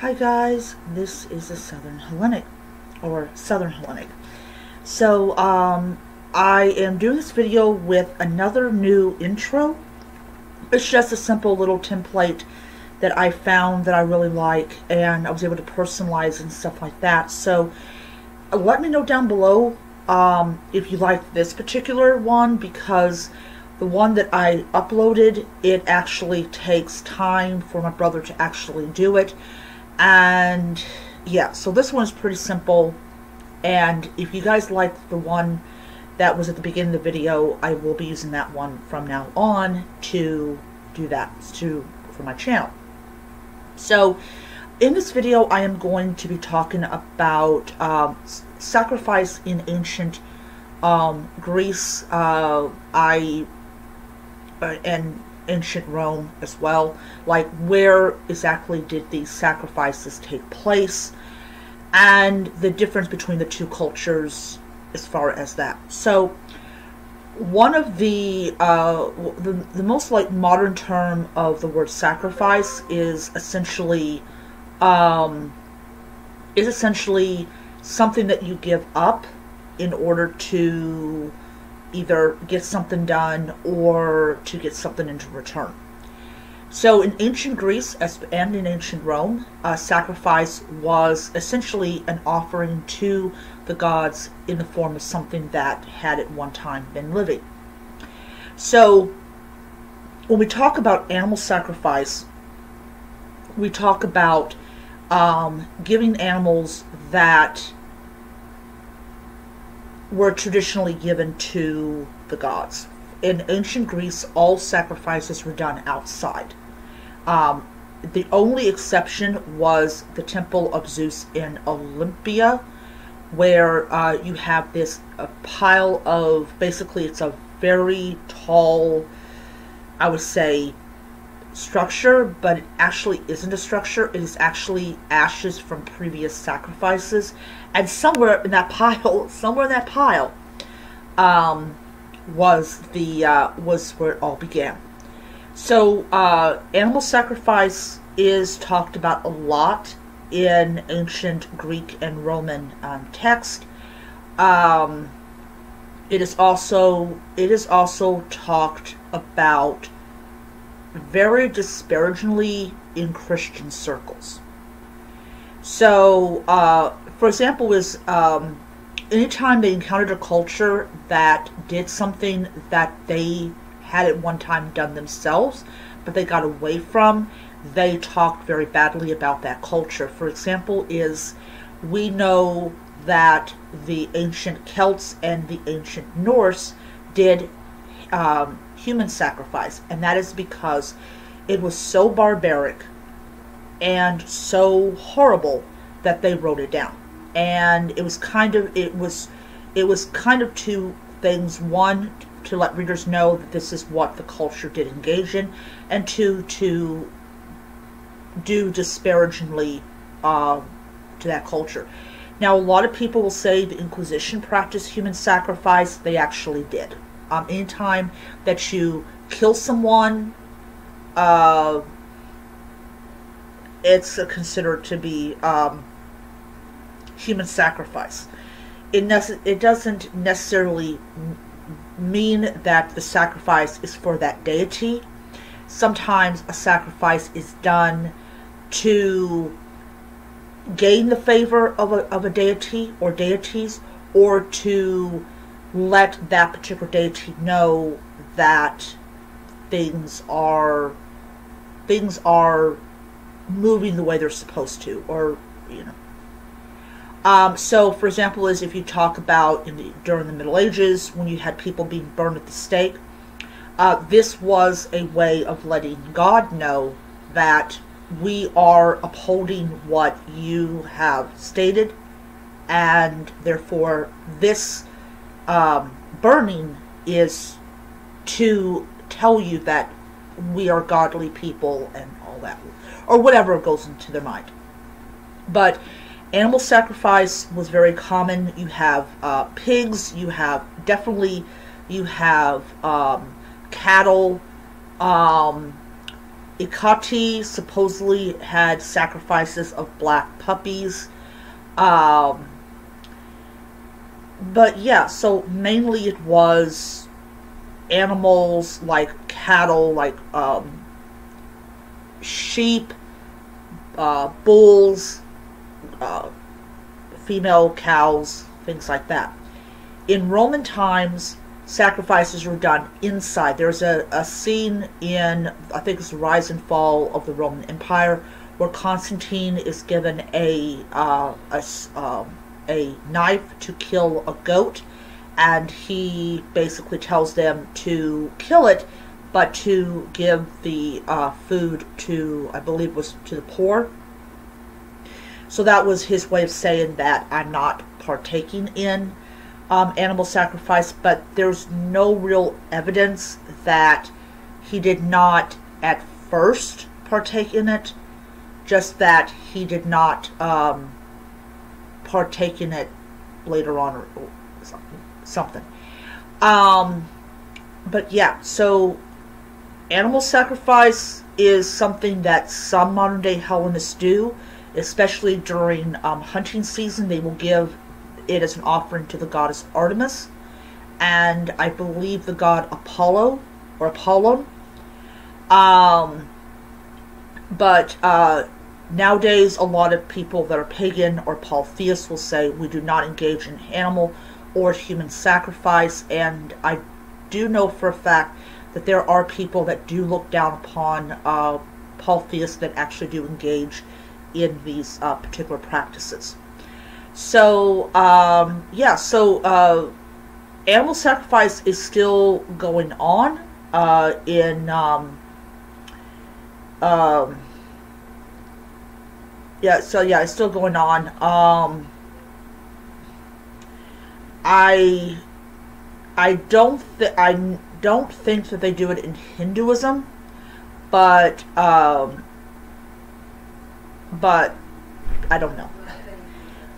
Hi guys, this is the Southern Hellenic, or Southern Hellenic. So, I am doing this video with another new intro. It's just a simple little template that I found that I really like, and I was able to personalize and stuff like that. So, let me know down below if you like this particular one, because the one that I uploaded, it actually takes time for my brother to actually do it. And yeah, so this one is pretty simple, and if you guys like the one that was at the beginning of the video, I will be using that one from now on to do that for my channel. So in this video I am going to be talking about sacrifice in ancient Greece and ancient Rome as well, like where exactly did these sacrifices take place, and the difference between the two cultures as far as that. So one of the most like modern term of the word sacrifice is essentially something that you give up in order to either get something done or to get something into return. So in ancient Greece and in ancient Rome, sacrifice was essentially an offering to the gods in the form of something that had at one time been living. So when we talk about animal sacrifice, we talk about giving animals that were traditionally given to the gods. In ancient Greece, all sacrifices were done outside. The only exception was the temple of Zeus in Olympia, where you have this pile of, basically it's a very tall, I would say, structure, but it actually isn't a structure. It is actually ashes from previous sacrifices, and somewhere in that pile was where it all began. So animal sacrifice is talked about a lot in ancient Greek and Roman text. It is also talked about very disparagingly in Christian circles. So, for example, anytime they encountered a culture that did something that they had at one time done themselves, but they got away from, they talked very badly about that culture. For example, we know that the ancient Celts and the ancient Norse did human sacrifice, and that is because it was so barbaric and so horrible that they wrote it down. And it was kind of two things: one, to let readers know that this is what the culture did engage in, and two, to do disparagingly to that culture. Now, a lot of people will say the Inquisition practiced human sacrifice. They actually did. Anytime that you kill someone, it's considered to be human sacrifice. It doesn't necessarily mean that the sacrifice is for that deity. Sometimes a sacrifice is done to gain the favor of a deity or deities, or to let that particular deity know that things are moving the way they're supposed to, or so for example, is if you talk about during the Middle Ages, when you had people being burned at the stake, this was a way of letting God know that we are upholding what you have stated, and therefore this burning is to tell you that we are godly people and all that, or whatever goes into their mind. But animal sacrifice was very common. You have pigs, you have cattle, Ikati supposedly had sacrifices of black puppies. Um, but yeah, so mainly it was animals like cattle, like sheep, bulls, uh, female cows, things like that. In Roman times, sacrifices were done inside. There's a scene in, I think it's the Rise and Fall of the Roman Empire, where Constantine is given a knife to kill a goat, and he basically tells them to kill it, but to give the food to, I believe it was to the poor. So that was his way of saying that I'm not partaking in animal sacrifice, but there's no real evidence that he did not at first partake in it, just that he did not partake in it later on or something. But yeah, so animal sacrifice is something that some modern day Hellenists do, especially during hunting season. They will give it as an offering to the goddess Artemis, and I believe the god Apollo or Apollon. But nowadays, a lot of people that are pagan or polytheists will say we do not engage in animal or human sacrifice, and I do know for a fact that there are people that do look down upon polytheists that actually do engage in these particular practices. So, yeah, so animal sacrifice is still going on yeah, so yeah, it's still going on. I don't think that they do it in Hinduism, but I don't know.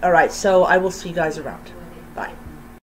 Alright, so I will see you guys around. Bye.